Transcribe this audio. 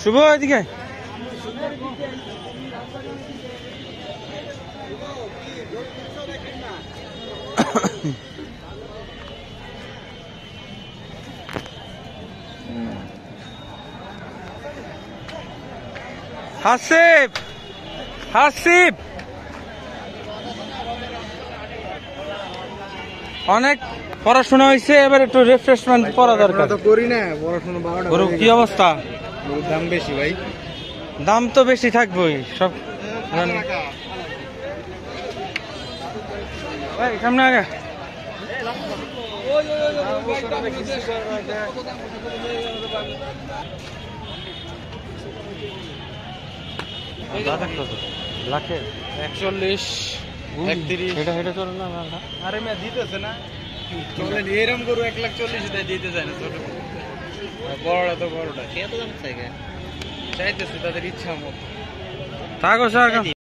শুভ এদিকে হাসিব হাসিব অনেক পড়াশোনা হয়েছে, এবার একটু রিফ্রেশমেন্ট করা দরকার। তো করি না পড়াশোনা, গরু কি অবস্থা? দাম বেশি ভাই, দাম তো বেশি থাকবেই সব। সামনে আগে লাখে 41 31 এটা এটা চলো না। আরে মেয়ে দিতেছে না, চলেন এরম গরু 1,40,000 দিতে চায় না। ছোট বড়টা তো বড়টা সে তো দাম চাইতেছে তাদের ইচ্ছা মতো। থাকো